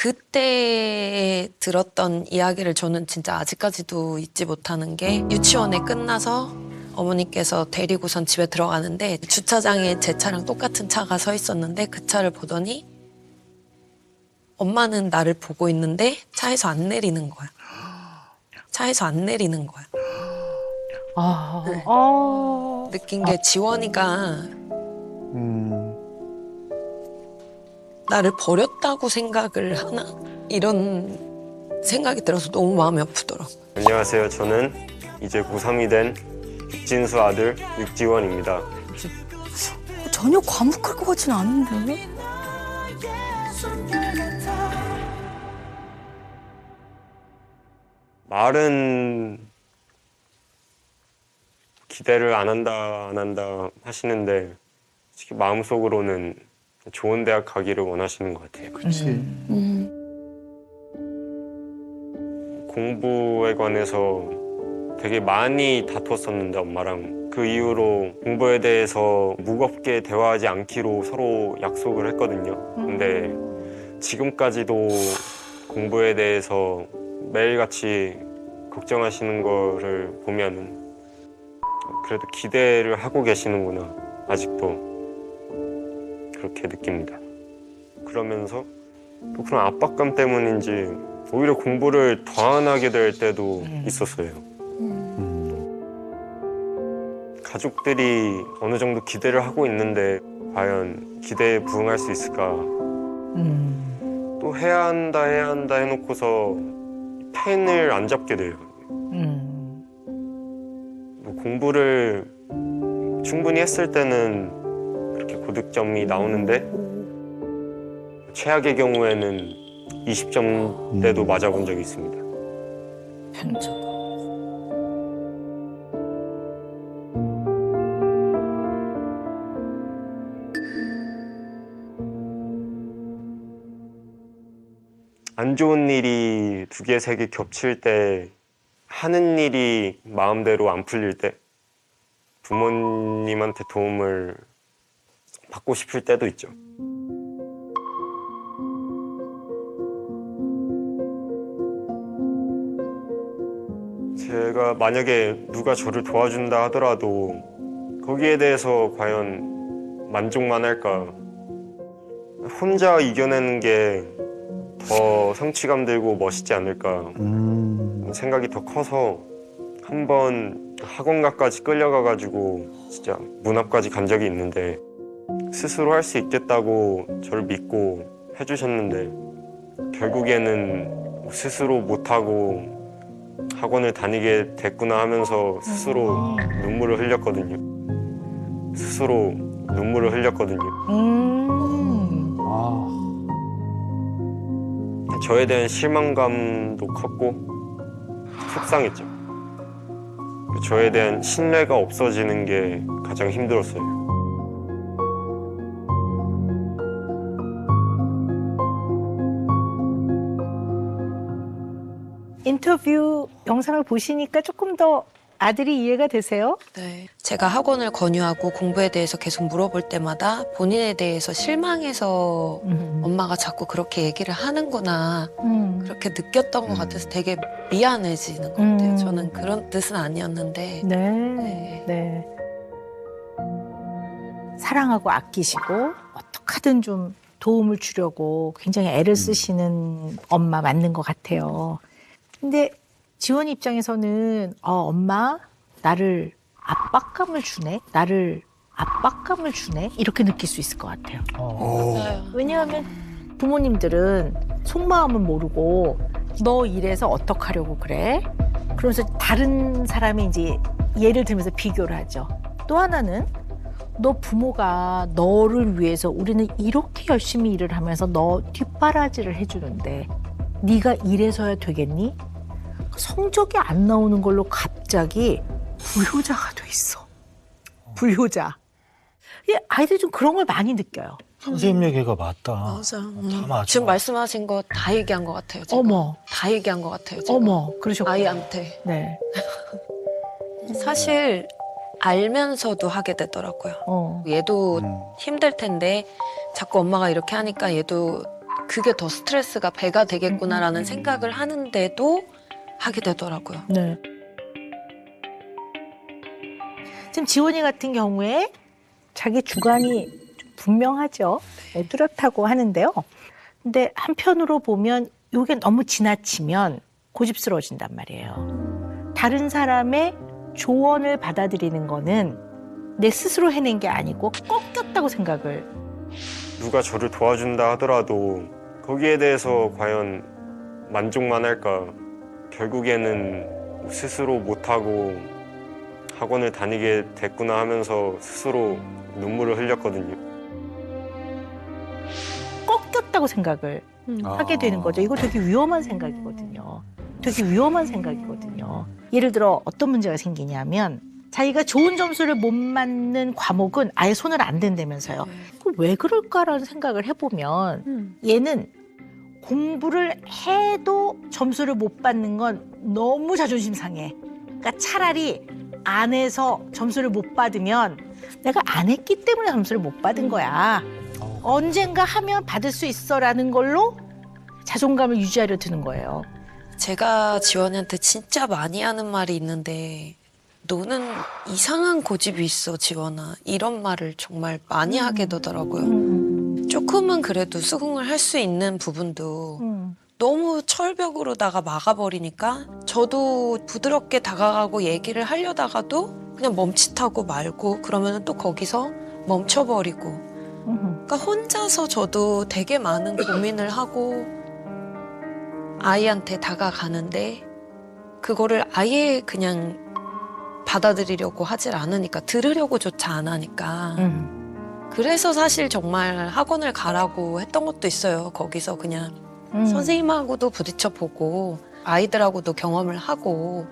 그때 들었던 이야기를 저는 진짜 아직까지도 잊지 못하는 게 유치원에 끝나서 어머니께서 데리고선 집에 들어가는데 주차장에 제 차랑 똑같은 차가 서 있었는데 그 차를 보더니 엄마는 나를 보고 있는데 차에서 안 내리는 거야. 차에서 안 내리는 거야. 네. 느낀 게 지원이가 나를 버렸다고 생각을 하나? 이런 생각이 들어서 너무 마음이 아프더라고요. 안녕하세요. 저는 이제 고3이 된 육진수 아들 육지원입니다. 전혀 과묵할 것 같지는 않은데. 말은 기대를 안 한다 하시는데 솔직히 마음속으로는 좋은 대학 가기를 원하시는 것 같아요. 그렇지. 공부에 관해서 되게 많이 다퉜었는데 엄마랑 그 이후로 공부에 대해서 무겁게 대화하지 않기로 서로 약속을 했거든요. 근데 지금까지도 공부에 대해서 매일같이 걱정하시는 거를 보면은 그래도 기대를 하고 계시는구나, 아직도 그렇게 느낍니다. 그러면서 또 그런 압박감 때문인지 오히려 공부를 더 안 하게 될 때도 있었어요. 가족들이 어느 정도 기대를 하고 있는데 과연 기대에 부응할 수 있을까? 또 해야 한다 해놓고서 펜을 안 잡게 돼요. 뭐 공부를 충분히 했을 때는 그렇게 고득점이 나오는데 최악의 경우에는 20점대도 맞아본 적이 있습니다. 편차가. 안 좋은 일이 두 개, 세 개 겹칠 때 하는 일이 마음대로 안 풀릴 때 부모님한테 도움을 받고 싶을 때도 있죠. 제가 만약에 누가 저를 도와준다 하더라도 거기에 대해서 과연 만족만 할까? 혼자 이겨내는 게 더 성취감 들고 멋있지 않을까 생각이 더 커서 한번 학원가까지 끌려가가지고 진짜 문 앞까지 간 적이 있는데 스스로 할 수 있겠다고 저를 믿고 해주셨는데 결국에는 스스로 못하고 학원을 다니게 됐구나 하면서 스스로 눈물을 흘렸거든요. 스스로 눈물을 흘렸거든요. 저에 대한 실망감도 컸고 속상했죠. 저에 대한 신뢰가 없어지는 게 가장 힘들었어요. 인터뷰 영상을 보시니까 조금 더 아들이 이해가 되세요? 네. 제가 학원을 권유하고 공부에 대해서 계속 물어볼 때마다 본인에 대해서 실망해서 엄마가 자꾸 그렇게 얘기를 하는구나 그렇게 느꼈던 것 같아서 되게 미안해지는 것 같아요. 저는 그런 뜻은 아니었는데. 네. 네. 네. 사랑하고 아끼시고 어떻게 하든 좀 도움을 주려고 굉장히 애를 쓰시는 엄마 맞는 것 같아요. 근데 지원이 입장에서는 엄마 나를 압박감을 주네? 나를 압박감을 주네? 이렇게 느낄 수 있을 것 같아요. 맞아요. 왜냐하면 부모님들은 속마음은 모르고 너 이래서 어떡하려고 그래? 그러면서 다른 사람이 이제 예를 들면서 비교를 하죠. 또 하나는 너 부모가 너를 위해서 우리는 이렇게 열심히 일을 하면서 너 뒷바라지를 해주는데 네가 이래서야 되겠니? 성적이 안 나오는 걸로 갑자기 불효자가 돼 있어. 불효자. 아이들이 좀 그런 걸 많이 느껴요. 선생님 얘기가 맞다. 맞아. 다 맞아. 지금 말씀하신 거 다 얘기한 것 같아요. 제가. 어머. 다 얘기한 것 같아요. 제가. 어머, 그러셨구나. 아이한테. 네. 사실 알면서도 하게 되더라고요. 얘도 힘들 텐데 자꾸 엄마가 이렇게 하니까 얘도 그게 더 스트레스가 배가 되겠구나라는 생각을 하는데도 하게 되더라고요. 네. 지금 지원이 같은 경우에 자기 주관이 좀 분명하죠. 네, 뚜렷하고 하는데요. 근데 한편으로 보면 이게 너무 지나치면 고집스러워진단 말이에요. 다른 사람의 조언을 받아들이는 거는 내 스스로 해낸 게 아니고 꺾였다고 생각을. 누가 저를 도와준다 하더라도 거기에 대해서 과연 만족만 할까? 결국에는 스스로 못하고 학원을 다니게 됐구나 하면서 스스로 눈물을 흘렸거든요. 꺾였다고 생각을 하게 되는 거죠. 이거 되게 위험한 생각이거든요. 되게 위험한 생각이거든요. 예를 들어 어떤 문제가 생기냐면 자기가 좋은 점수를 못 맞는 과목은 아예 손을 안 댄다면서요. 그럼 왜 그럴까라는 생각을 해보면 얘는 공부를 해도 점수를 못 받는 건 너무 자존심 상해. 그러니까 차라리 안 해서 점수를 못 받으면 내가 안 했기 때문에 점수를 못 받은 거야. 언젠가 하면 받을 수 있어라는 걸로 자존감을 유지하려 드는 거예요. 제가 지원이한테 진짜 많이 하는 말이 있는데 너는 이상한 고집이 있어, 지원아. 이런 말을 정말 많이 하게 되더라고요. 조금은 그래도 수긍을 할 수 있는 부분도 너무 철벽으로다가 막아버리니까 저도 부드럽게 다가가고 얘기를 하려다가도 그냥 멈칫하고 말고 그러면 또 거기서 멈춰버리고. 그러니까 혼자서 저도 되게 많은 고민을 하고 아이한테 다가가는데 그거를 아예 그냥 받아들이려고 하질 않으니까, 들으려고조차 안 하니까. 그래서 사실 정말 학원을 가라고 했던 것도 있어요. 거기서 그냥 선생님하고도 부딪혀보고 아이들하고도 경험을 하고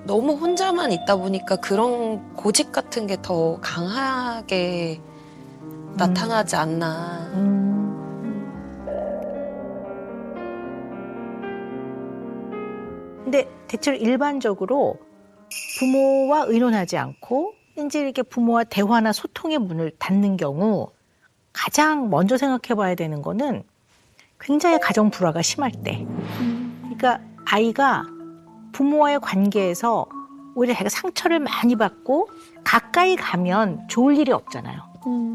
너무 혼자만 있다 보니까 그런 고집 같은 게 더 강하게 나타나지 않나. 근데 대체로 일반적으로 부모와 의논하지 않고 이제 이렇게 부모와 대화나 소통의 문을 닫는 경우 가장 먼저 생각해 봐야 되는 거는 굉장히 가정 불화가 심할 때. 그러니까 아이가 부모와의 관계에서 오히려 자기가 상처를 많이 받고 가까이 가면 좋을 일이 없잖아요.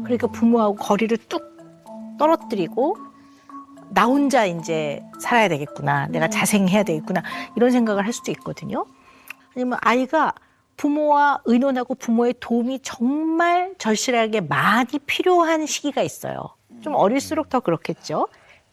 그러니까 부모하고 거리를 뚝 떨어뜨리고 나 혼자 이제 살아야 되겠구나. 내가 자생해야 되겠구나. 이런 생각을 할 수도 있거든요. 아니면 아이가 부모와 의논하고 부모의 도움이 정말 절실하게 많이 필요한 시기가 있어요. 좀 어릴수록 더 그렇겠죠.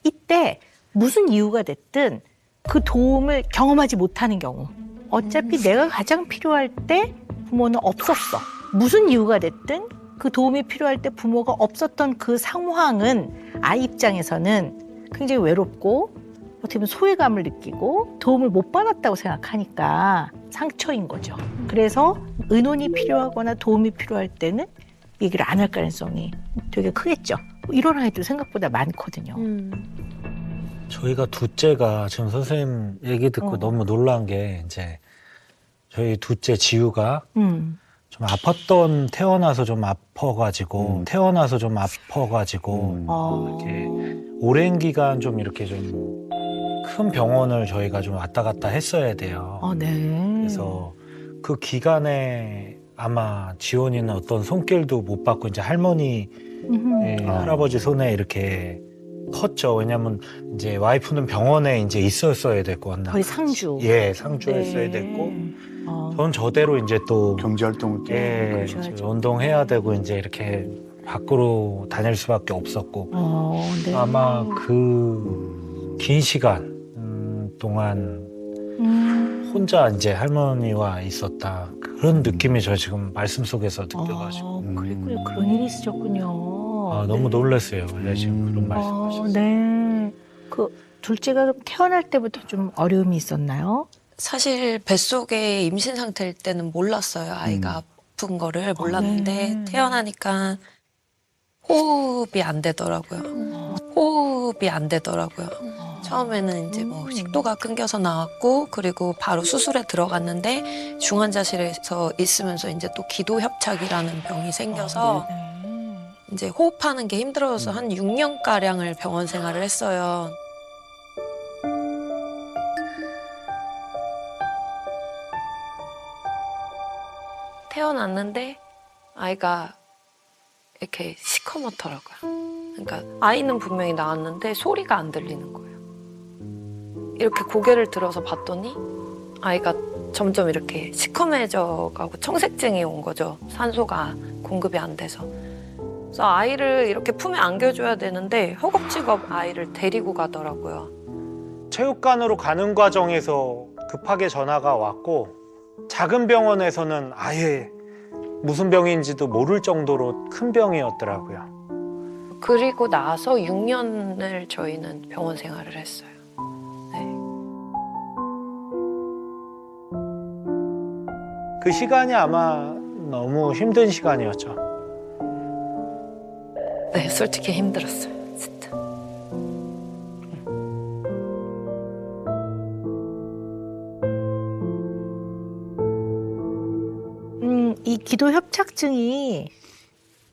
이때 무슨 이유가 됐든 그 도움을 경험하지 못하는 경우, 어차피 내가 가장 필요할 때 부모는 없었어. 무슨 이유가 됐든 그 도움이 필요할 때 부모가 없었던 그 상황은 아이 입장에서는 굉장히 외롭고 어떻게 보면 소외감을 느끼고 도움을 못 받았다고 생각하니까 상처인 거죠. 그래서 의논이 필요하거나 도움이 필요할 때는 얘기를 안 할 가능성이 되게 크겠죠. 이런 아이들 생각보다 많거든요. 저희가 둘째가 지금 선생님 얘기 듣고 너무 놀란 게 이제 저희 둘째 지우가 좀 태어나서 좀 아파가지고 이렇게 오랜 기간 좀 이렇게 좀 큰 병원을 저희가 좀 왔다 갔다 했어야 돼요. 네. 그래서 그 기간에 아마 지원이는 어떤 손길도 못 받고 이제 할머니, 할아버지 손에 이렇게 컸죠. 왜냐면 이제 와이프는 병원에 이제 있었어야 됐고 거의 상주. 예, 상주했어야 됐고. 전 저대로 이제 또 경제 활동을 또 예, 운동해야 되고 이제 이렇게 밖으로 다닐 수밖에 없었고 네. 아마 그 긴 시간 동안 혼자 이제 할머니와 있었다 그런 느낌이 저 지금 말씀 속에서 느껴가지고 그랬군요. 그런 일이 있으셨군요. 너무 놀랐어요. 원래 지금 그런 말씀하셨어요. 네. 그 둘째가 태어날 때부터 좀 어려움이 있었나요? 사실 뱃속에 임신 상태일 때는 몰랐어요. 아이가 아픈 거를 몰랐는데 네. 태어나니까 호흡이 안 되더라고요. 처음에는 이제 뭐 식도가 끊겨서 나왔고 그리고 바로 수술에 들어갔는데 중환자실에서 있으면서 이제 또 기도협착이라는 병이 생겨서 이제 호흡하는 게 힘들어서 한 6년가량을 병원 생활을 했어요. 태어났는데 아이가 이렇게 시커멓더라고요. 그러니까 아이는 분명히 나왔는데 소리가 안 들리는 거예요. 이렇게 고개를 들어서 봤더니 아이가 점점 이렇게 시커매져 가고 청색증이 온 거죠. 산소가 공급이 안 돼서. 그래서 아이를 이렇게 품에 안겨줘야 되는데 허겁지겁 아이를 데리고 가더라고요. 체육관으로 가는 과정에서 급하게 전화가 왔고 작은 병원에서는 아예 무슨 병인지도 모를 정도로 큰 병이었더라고요. 그리고 나서 6년을 저희는 병원 생활을 했어요. 네. 그 시간이 아마 너무 힘든 시간이었죠. 네, 솔직히 힘들었어요. 진짜. 이 기도 협착증이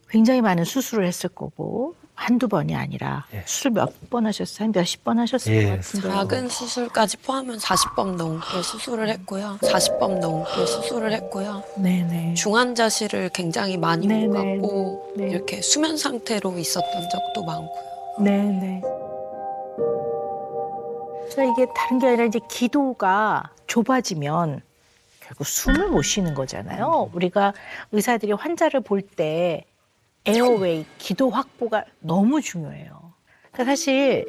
굉장히 많은 수술을 했을 거고 한두 번이 아니라 예. 수술 몇 번 하셨어요? 한 몇십 번 하셨을 예. 것 같은데. 작은 수술까지 포함하면 40번 넘게 수술을 했고요. 40번 넘게 수술을 했고요. 네네. 중환자실을 굉장히 많이 못 네네. 갔고 네. 이렇게 수면 상태로 있었던 적도 많고요. 네네. 그래서 이게 다른 게 아니라 이제 기도가 좁아지면 결국 숨을 못 쉬는 거잖아요. 우리가 의사들이 환자를 볼 때 에어웨이, 기도 확보가 너무 중요해요. 그러니까 사실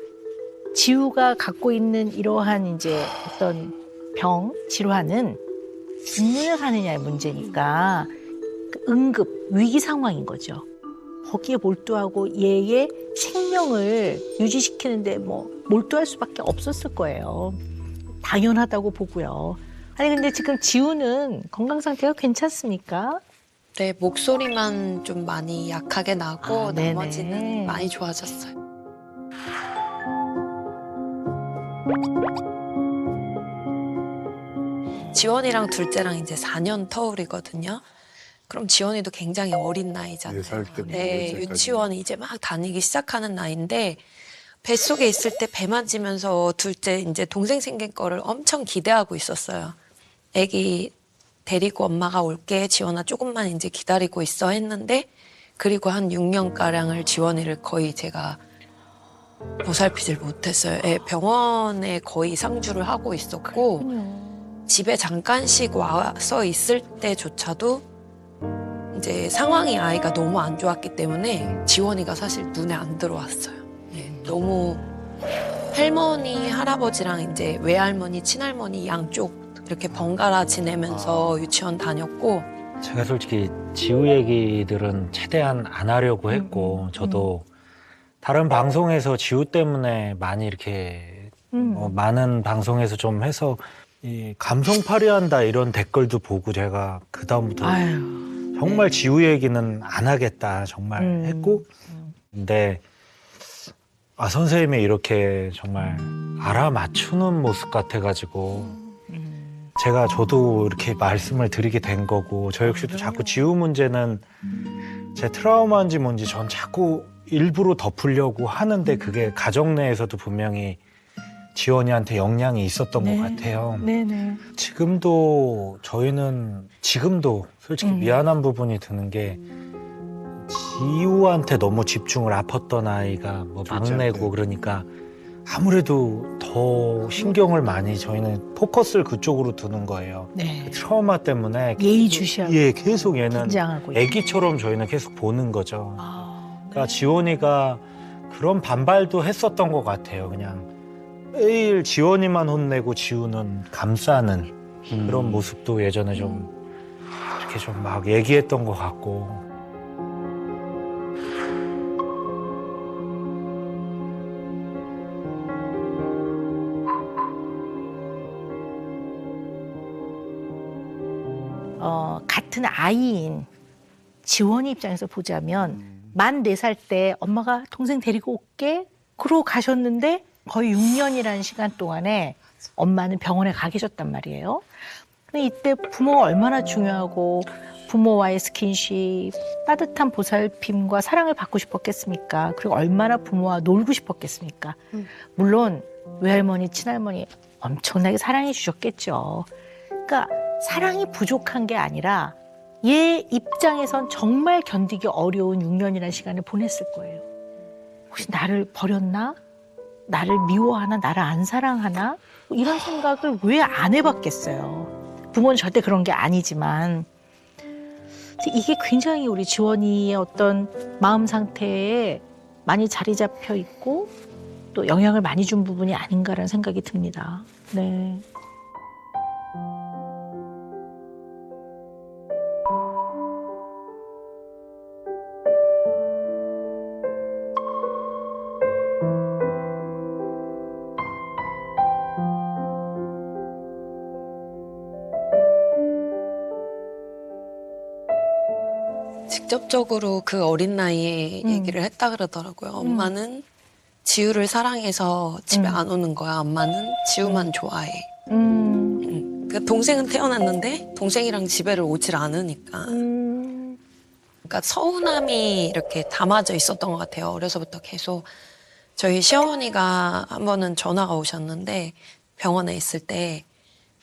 지우가 갖고 있는 이러한 이제 어떤 병, 질환은 죽느냐 사느냐의 문제니까 그 응급, 위기 상황인 거죠. 거기에 몰두하고 얘의 생명을 유지시키는데 뭐 몰두할 수밖에 없었을 거예요. 당연하다고 보고요. 아니 근데 지금 지우는 건강 상태가 괜찮습니까? 네, 목소리만 좀 많이 약하게 나고 아, 네네. 나머지는 많이 좋아졌어요. 지원이랑 둘째랑 이제 4년 터울이거든요. 그럼 지원이도 굉장히 어린 나이잖아요. 4살 때부터 네, 4살까지. 유치원 이제 막 다니기 시작하는 나이인데 뱃속에 있을 때 배 만지면서 둘째 이제 동생 생긴 거를 엄청 기대하고 있었어요. 애기 데리고 엄마가 올게, 지원아 조금만 이제 기다리고 있어 했는데 그리고 한 6년가량을 지원이를 거의 제가 보살피질 못했어요. 애 병원에 거의 상주를 하고 있었고 집에 잠깐씩 와서 있을 때조차도 이제 상황이 아이가 너무 안 좋았기 때문에 지원이가 사실 눈에 안 들어왔어요. 네, 너무 할머니, 할아버지랑 이제 외할머니, 친할머니 양쪽 이렇게 번갈아 지내면서 유치원 다녔고 제가 솔직히 지우 얘기들은 최대한 안 하려고 했고 저도 다른 방송에서 지우 때문에 많이 이렇게 많은 방송에서 좀 해서 이 감성팔이한다 이런 댓글도 보고 제가 그다음부터 아유. 정말 지우 얘기는 안 하겠다 정말 했고 근데 선생님이 이렇게 정말 알아맞추는 모습 같아가지고 제가 저도 이렇게 말씀을 드리게 된 거고 저 역시도 자꾸 지우 문제는 제 트라우마인지 뭔지 전 자꾸 일부러 덮으려고 하는데 그게 가정 내에서도 분명히 지원이한테 영향이 있었던 것 같아요. 네네. 지금도 저희는 지금도 솔직히 미안한 부분이 드는 게 지우한테 너무 집중을 아팠던 아이가 뭐 막내고 그러니까 아무래도 더 신경을 많이 저희는 포커스를 그쪽으로 두는 거예요. 네. 그 트라우마 때문에 예의주시하고 예, 계속 얘는 긴장하고 있고. 애기처럼 저희는 계속 보는 거죠. 아, 네. 그러니까 지원이가 그런 반발도 했었던 것 같아요. 그냥 매일 지원이만 혼내고 지우는 감싸는 그런 모습도 예전에 좀 이렇게 좀 막 얘기했던 것 같고. 같은 아이인 지원이 입장에서 보자면 만 4살 때 엄마가 동생 데리고 올게 그러고 가셨는데 거의 6년이라는 시간 동안에 엄마는 병원에 가 계셨단 말이에요. 근데 이때 부모가 얼마나 중요하고 부모와의 스킨십, 따뜻한 보살핌과 사랑을 받고 싶었겠습니까? 그리고 얼마나 부모와 놀고 싶었겠습니까? 물론 외할머니, 친할머니 엄청나게 사랑해 주셨겠죠. 그러니까 사랑이 부족한 게 아니라 얘 입장에선 정말 견디기 어려운 6년이라는 시간을 보냈을 거예요. 혹시 나를 버렸나? 나를 미워하나? 나를 안 사랑하나? 뭐 이런 생각을 왜 안 해봤겠어요. 부모는 절대 그런 게 아니지만 이게 굉장히 우리 지원이의 어떤 마음 상태에 많이 자리 잡혀 있고 또 영향을 많이 준 부분이 아닌가라는 생각이 듭니다. 네. 직접적으로 그 어린 나이에 얘기를 했다 그러더라고요. 엄마는 지우를 사랑해서 집에 안 오는 거야. 엄마는 지우만 좋아해. 그 동생은 태어났는데 동생이랑 집에를 오질 않으니까. 그러니까 서운함이 이렇게 담아져 있었던 것 같아요. 어려서부터 계속. 저희 시어머니가 한 번은 전화가 오셨는데 병원에 있을 때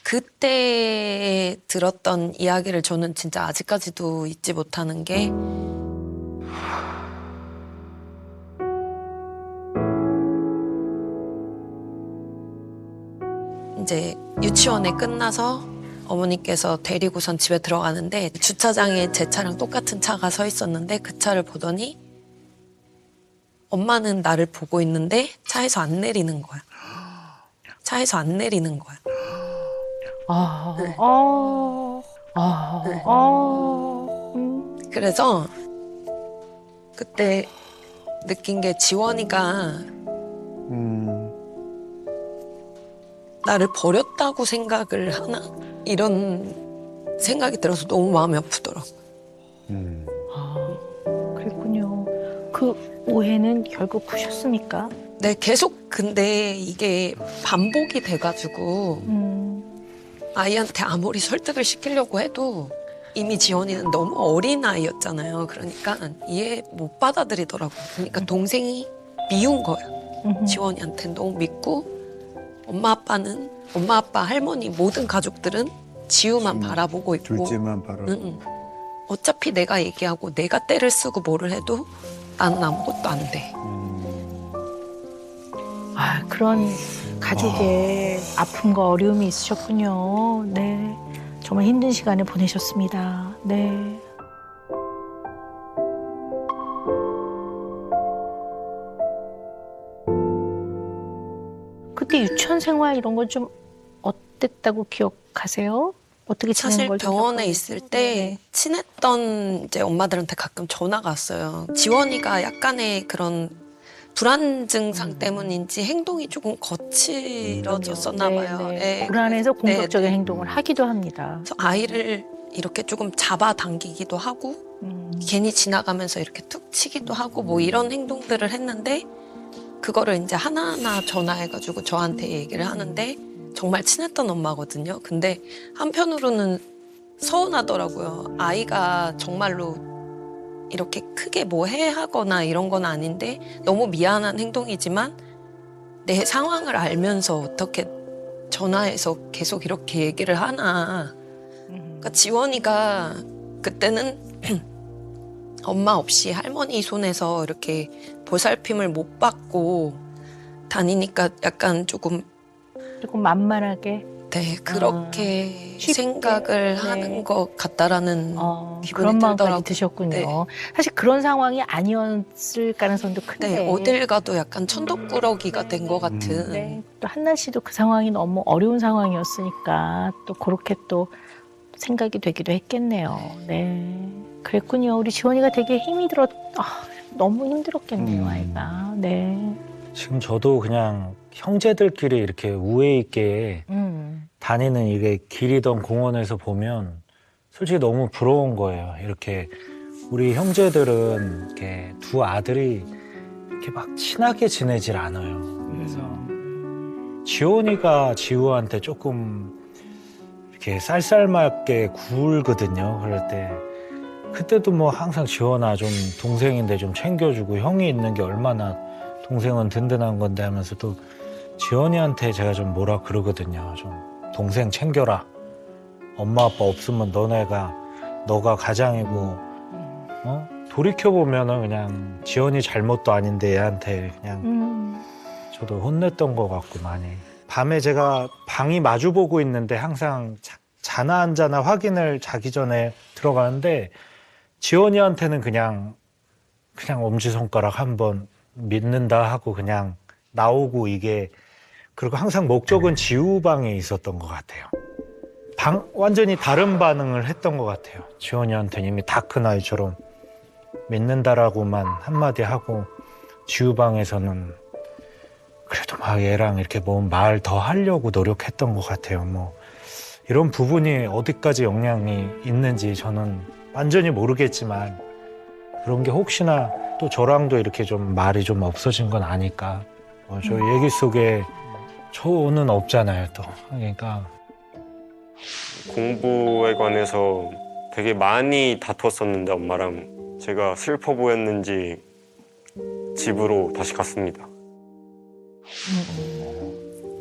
그때 들었던 이야기를 저는 진짜 아직까지도 잊지 못하는 게 이제 유치원에 끝나서 어머니께서 데리고선 집에 들어가는데 주차장에 제 차랑 똑같은 차가 서 있었는데 그 차를 보더니 엄마는 나를 보고 있는데 차에서 안 내리는 거야. 차에서 안 내리는 거야. 네. 그래서 그때 느낀 게 지원이가 나를 버렸다고 생각을 하나? 이런 생각이 들어서 너무 마음이 아프더라고요. 그랬군요. 그 오해는 결국 푸셨습니까? 네, 계속 근데 이게 반복이 돼가지고 아이한테 아무리 설득을 시키려고 해도 이미 지원이는 너무 어린 아이였잖아요. 그러니까 이해 못 받아들이더라고요. 그러니까 동생이 미운 거야. 지원이한테 너무 믿고 엄마 아빠 할머니 모든 가족들은 지우만 바라보고 있고 둘째만 바라보고 어차피 내가 얘기하고 내가 때를 쓰고 뭐를 해도 나는 아무것도 안 돼. 아, 그런 가족의 아픔과 어려움이 있으셨군요. 네. 정말 힘든 시간을 보내셨습니다. 네. 그때 유치원 생활 이런 건 좀 어땠다고 기억하세요? 어떻게 지낸 사실 걸 병원에 기억하세요? 있을 때 친했던 이제 엄마들한테 가끔 전화가 왔어요. 지원이가 약간의 그런 불안 증상 때문인지 행동이 조금 거칠어졌었나 봐요. 네, 네. 네. 불안해서 공격적인 네. 행동을 하기도 합니다. 그래서 아이를 이렇게 조금 잡아당기기도 하고 괜히 지나가면서 이렇게 툭 치기도 하고 뭐 이런 행동들을 했는데 그거를 이제 하나하나 전화해가지고 저한테 얘기를 하는데 정말 친했던 엄마거든요. 근데 한편으로는 서운하더라고요. 아이가 정말로 이렇게 크게 뭐 해하거나 이런 건 아닌데 너무 미안한 행동이지만 내 상황을 알면서 어떻게 전화해서 계속 이렇게 얘기를 하나. 그러니까 지원이가 그때는 엄마 없이 할머니 손에서 이렇게 보살핌을 못 받고 다니니까 약간 조금 만만하게 네, 그렇게 쉽게, 생각을 하는 것 같다라는 기분이 그런 마음까지 들더라고요. 드셨군요. 네. 사실 그런 상황이 아니었을 가능성도 큰데. 네, 어딜 가도 약간 천덕꾸러기가 된 것 같은. 네, 또 한나 씨도 그 상황이 너무 어려운 상황이었으니까 또 그렇게 또 생각이 되기도 했겠네요. 네, 그랬군요. 우리 지원이가 되게 너무 힘들었겠네요, 아이가. 네. 지금 저도 그냥 형제들끼리 이렇게 우애 있게 다니는 이게 길이던 공원에서 보면 솔직히 너무 부러운 거예요. 이렇게 우리 형제들은 이렇게 두 아들이 이렇게 막 친하게 지내질 않아요. 그래서 지원이가 지우한테 조금 이렇게 쌀쌀맞게 구울거든요. 그럴 때 그때도 뭐 항상 지원아 좀 동생인데 좀 챙겨주고 형이 있는 게 얼마나 동생은 든든한 건데 하면서 또 지원이한테 제가 좀 뭐라 그러거든요. 좀 동생 챙겨라. 엄마 아빠 없으면 너가 가장이고 돌이켜보면은 그냥 지원이 잘못도 아닌데 얘한테 그냥 저도 혼냈던 것 같고 많이. 밤에 제가 방이 마주보고 있는데 항상 자나 안 자나 확인을 자기 전에 들어가는데 지원이한테는 그냥 엄지손가락 한번 믿는다 하고 그냥 나오고 이게 그리고 항상 목적은 지우방에 있었던 것 같아요. 완전히 다른 반응을 했던 것 같아요. 지원이한테는 이미 다 큰 아이처럼 믿는다라고만 한마디 하고 지우방에서는 그래도 막 얘랑 이렇게 뭐 말 더 하려고 노력했던 것 같아요. 뭐 이런 부분이 어디까지 영향이 있는지 저는 완전히 모르겠지만 그런 게 혹시나 또 저랑도 이렇게 좀 말이 좀 없어진 건 아닐까. 저 얘기 속에 저는 없잖아요 또. 그러니까 공부에 관해서 되게 많이 다퉜었는데 엄마랑 제가 슬퍼 보였는지 집으로 다시 갔습니다.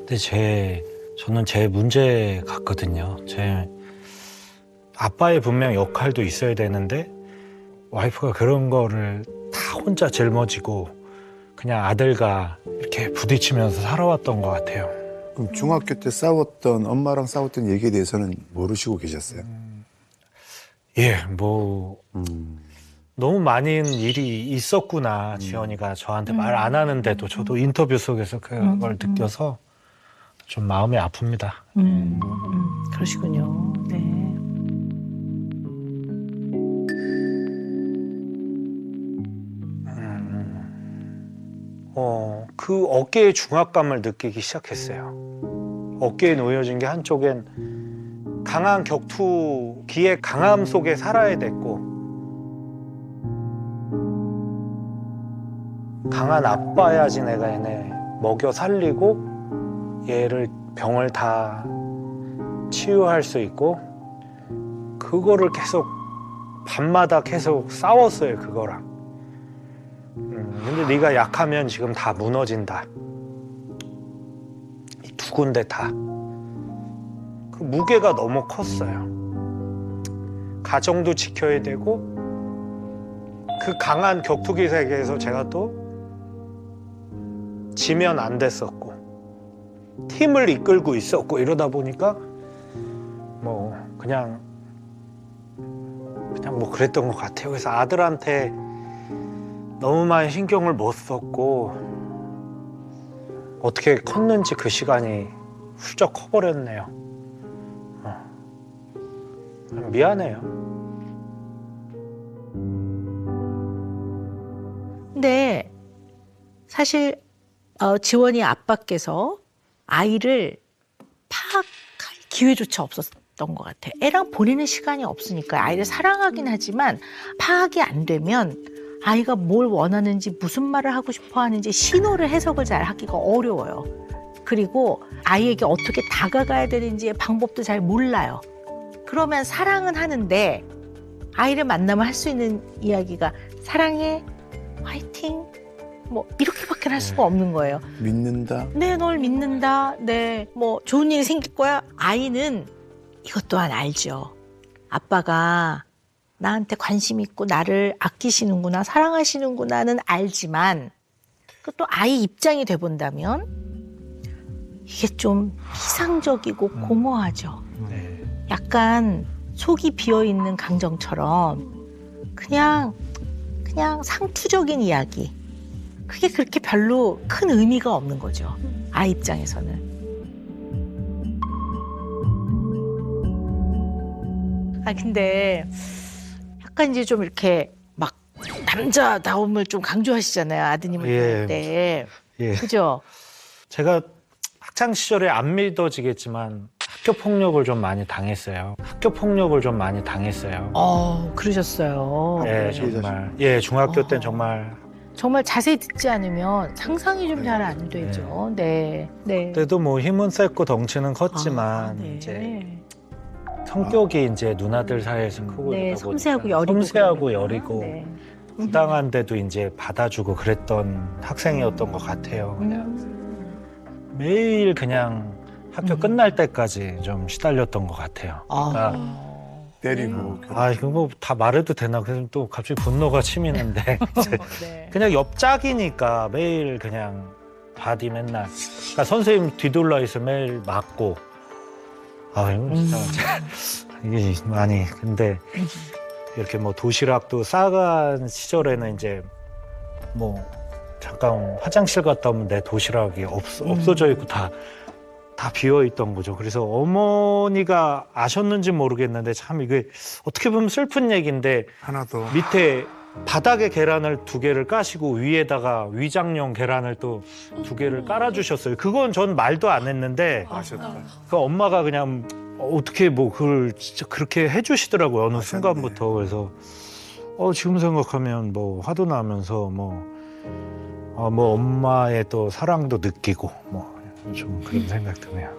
근데 저는 제 문제 같거든요. 제 아빠의 분명 역할도 있어야 되는데 와이프가 그런 거를 다 혼자 짊어지고 그냥 아들과 이렇게 부딪히면서 살아왔던 것 같아요. 그럼 중학교 때 엄마랑 싸웠던 얘기에 대해서는 모르시고 계셨어요? 예, 뭐 너무 많은 일이 있었구나. 지연이가 저한테 말 안 하는데도 저도 인터뷰 속에서 그걸 느껴서 좀 마음이 아픕니다. 그러시군요. 네. 그 어깨에 중압감을 느끼기 시작했어요. 어깨에 놓여진 게 한쪽엔 강한 격투기의 강함 속에 살아야 됐고 강한 아빠야지 내가 얘네 먹여 살리고 얘를 병을 다 치유할 수 있고 그거를 계속 밤마다 계속 싸웠어요 그거랑. 근데 네가 약하면 지금 다 무너진다. 이 두 군데 다. 그 무게가 너무 컸어요. 가정도 지켜야 되고 그 강한 격투기 세계에서 제가 또 지면 안 됐었고 팀을 이끌고 있었고 이러다 보니까 뭐 그냥 뭐 그랬던 것 같아요. 그래서 아들한테 너무 많이 신경을 못 썼고 어떻게 컸는지 그 시간이 훌쩍 커버렸네요. 미안해요. 근데 사실 지원이 아빠께서 아이를 파악할 기회조차 없었던 것 같아요. 애랑 보내는 시간이 없으니까 아이를 사랑하긴 하지만 파악이 안 되면 아이가 뭘 원하는지 무슨 말을 하고 싶어 하는지 신호를 해석을 잘 하기가 어려워요. 그리고 아이에게 어떻게 다가가야 되는지의 방법도 잘 몰라요. 그러면 사랑은 하는데 아이를 만나면 할 수 있는 이야기가 사랑해, 화이팅, 뭐 이렇게밖에 할 수가 없는 거예요. 믿는다? 네, 널 믿는다. 네, 뭐 좋은 일이 생길 거야. 아이는 이것 또한 알죠. 아빠가 나한테 관심 있고 나를 아끼시는구나, 사랑하시는구나는 알지만 또 아이 입장이 돼 본다면 이게 좀 피상적이고 공허하죠. 네. 약간 속이 비어있는 강정처럼 그냥 상투적인 이야기. 그게 그렇게 별로 큰 의미가 없는 거죠. 아이 입장에서는. 근데 약간 이제 좀 이렇게 막 남자다움을 좀 강조하시잖아요. 아드님을 볼 때. 예. 그죠? 제가 학창 시절에 안 믿어지겠지만 학교 폭력을 좀 많이 당했어요. 그러셨어요. 예, 정말. 예, 중학교 땐 정말. 정말 자세히 듣지 않으면 상상이 좀 잘 안 되죠. 네. 네. 그때도 뭐 힘은 셌고 덩치는 컸지만 네. 이제 성격이 이제 누나들 사이에서 크고 네, 이러다 섬세하고 보니까 여리고. 섬세하고 그러니까. 여리고 네. 부당한데도 이제 받아주고 그랬던 학생이었던 것 같아요. 그냥 매일 그냥 학교 끝날 때까지 좀 시달렸던 것 같아요. 그러니까 때리고. 이거 뭐 다 말해도 되나? 그래서 또 갑자기 분노가 치미는데 이제 네. 그냥 옆짝이니까 매일 그냥 바디 맨날. 그러니까 선생님 뒤돌라 있어 매일 맞고. 이거 진짜 이게 많이. 근데 이렇게 뭐 도시락도 싸간 시절에는 이제 뭐 잠깐 화장실 갔다 오면 내 도시락이 없어져 있고 다 비어 있던 거죠. 그래서 어머니가 아셨는지 모르겠는데 참 이게 어떻게 보면 슬픈 얘기인데 하나 더. 밑에 바닥에 계란을 2개를 까시고 위에다가 위장용 계란을 또 2개를 깔아주셨어요. 그건 전 말도 안 했는데 아셨다. 그 엄마가 그냥 어떻게 뭐 그걸 진짜 그렇게 해주시더라고요. 어느 아셨네. 순간부터. 그래서 지금 생각하면 뭐 화도 나면서 뭐 엄마의 또 사랑도 느끼고 뭐 좀 그런 생각 드네요.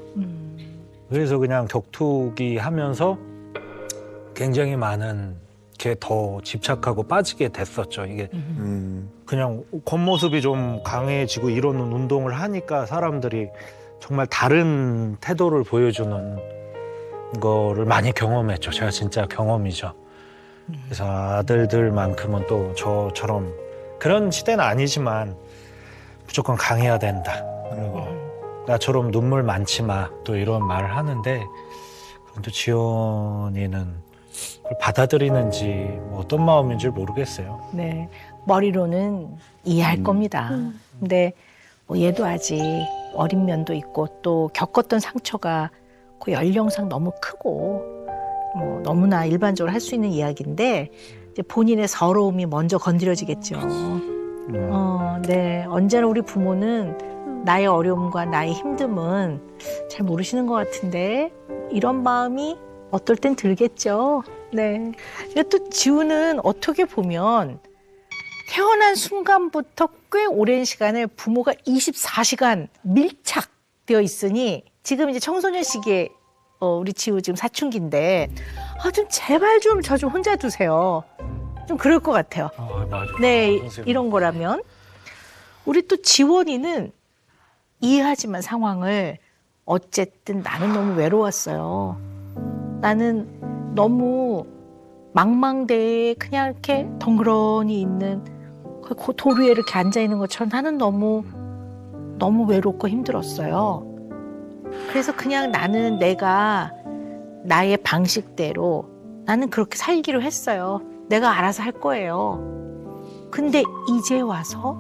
그래서 그냥 격투기 하면서 굉장히 많은 게 더 집착하고 빠지게 됐었죠. 이게 그냥 겉모습이 좀 강해지고 이러는 운동을 하니까 사람들이 정말 다른 태도를 보여주는 거를 많이 경험했죠. 제가 진짜 경험이죠. 그래서 아들들만큼은 또 저처럼 그런 시대는 아니지만 무조건 강해야 된다. 그리고 나처럼 눈물 많지 마. 또 이런 말을 하는데 그런데 지원이는 그걸 받아들이는지 뭐 어떤 마음인지 모르겠어요. 네. 머리로는 이해할 겁니다. 근데 뭐 얘도 아직 어린 면도 있고 또 겪었던 상처가 그 연령상 너무 크고 뭐 너무나 일반적으로 할 수 있는 이야기인데 이제 본인의 서러움이 먼저 건드려지겠죠. 네. 언제나 우리 부모는 나의 어려움과 나의 힘듦은 잘 모르시는 것 같은데 이런 마음이 어떨 땐 들겠죠. 네. 근데 또 지우는 어떻게 보면 태어난 순간부터 꽤 오랜 시간을 부모가 24시간 밀착되어 있으니 지금 이제 청소년 시기에 우리 지우 지금 사춘기인데 좀 제발 좀 저 좀 혼자 두세요. 좀 그럴 것 같아요. 맞아. 네, 선생님. 이런 거라면 우리 또 지원이는 이해하지만 상황을 어쨌든 나는 너무 외로웠어요. 나는 너무 망망대해에 그냥 이렇게 덩그러니 있는 그 돌 위에 이렇게 앉아 있는 것처럼 나는 너무 외롭고 힘들었어요. 그래서 그냥 나는 내가 나의 방식대로 나는 그렇게 살기로 했어요. 내가 알아서 할 거예요. 근데 이제 와서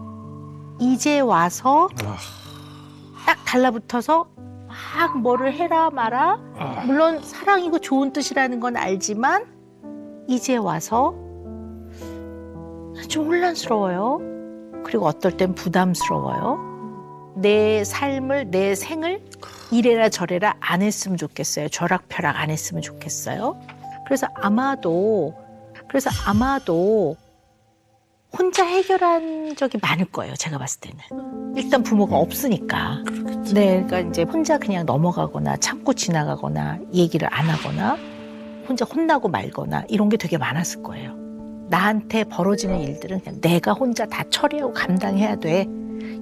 딱 달라붙어서 막 뭐를 해라 마라. 물론 사랑이고 좋은 뜻이라는 건 알지만 이제 와서 좀 혼란스러워요. 그리고 어떨 땐 부담스러워요. 내 삶을, 내 생을 이래라 저래라 안 했으면 좋겠어요. 벼락펴락 안 했으면 좋겠어요. 그래서 아마도 혼자 해결한 적이 많을 거예요. 제가 봤을 때는. 일단 부모가 없으니까. 네, 그러니까 이제 혼자 그냥 넘어가거나 참고 지나가거나 얘기를 안 하거나 혼자 혼나고 말거나 이런 게 되게 많았을 거예요. 나한테 벌어지는 일들은 그냥 내가 혼자 다 처리하고 감당해야 돼.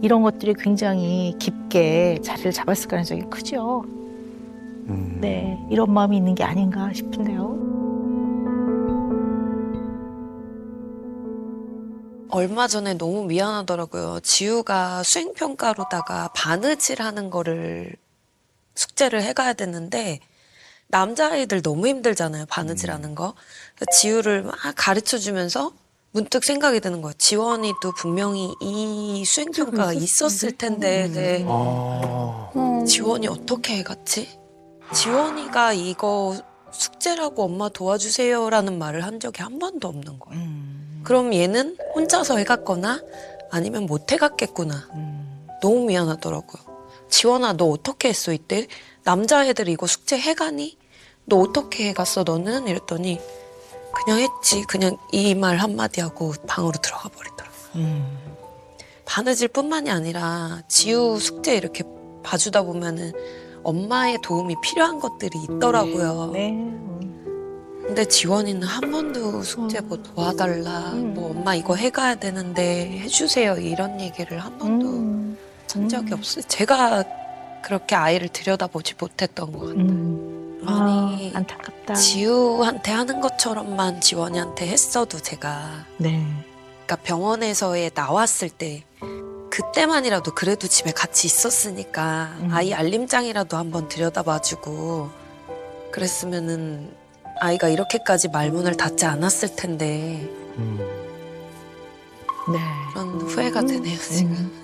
이런 것들이 굉장히 깊게 자리를 잡았을 가능성이 크죠. 네, 이런 마음이 있는 게 아닌가 싶은데요. 얼마 전에 너무 미안하더라고요. 지우가 수행평가로다가 바느질 하는 거를 숙제를 해가야 됐는데 남자아이들 너무 힘들잖아요. 바느질 하는 거. 그래서 지우를 막 가르쳐주면서 문득 생각이 드는 거예요. 지원이도 분명히 이 수행평가가 있었을 텐데 네. 지원이 어떻게 해갔지? 지원이가 이거 숙제라고 엄마 도와주세요라는 말을 한 적이 한 번도 없는 거예요. 그럼 얘는 혼자서 해갔거나 아니면 못 해갔겠구나. 너무 미안하더라고요. 지원아 너 어떻게 했어 이때? 남자애들 이거 숙제 해가니? 너 어떻게 해갔어 너는? 이랬더니 그냥 했지. 그냥 이 말 한마디 하고 방으로 들어가 버리더라고요. 바느질뿐만이 아니라 지우 숙제 이렇게 봐주다 보면은 엄마의 도움이 필요한 것들이 있더라고요. 네. 근데 지원이는 한 번도 숙제 뭐 도와달라, 뭐 엄마 이거 해가야 되는데 해주세요 이런 얘기를 한 번도 한 적이 없어요. 제가 그렇게 아이를 들여다보지 못했던 것 같아요. 많이 안타깝다. 지우한테 하는 것처럼만 지원이한테 했어도 제가 네. 그러니까 병원에서의 나왔을 때 그때만이라도 그래도 집에 같이 있었으니까 아이 알림장이라도 한번 들여다봐주고 그랬으면은 아이가 이렇게까지 말문을 닫지 않았을 텐데 네. 그런 후회가 되네요 지금.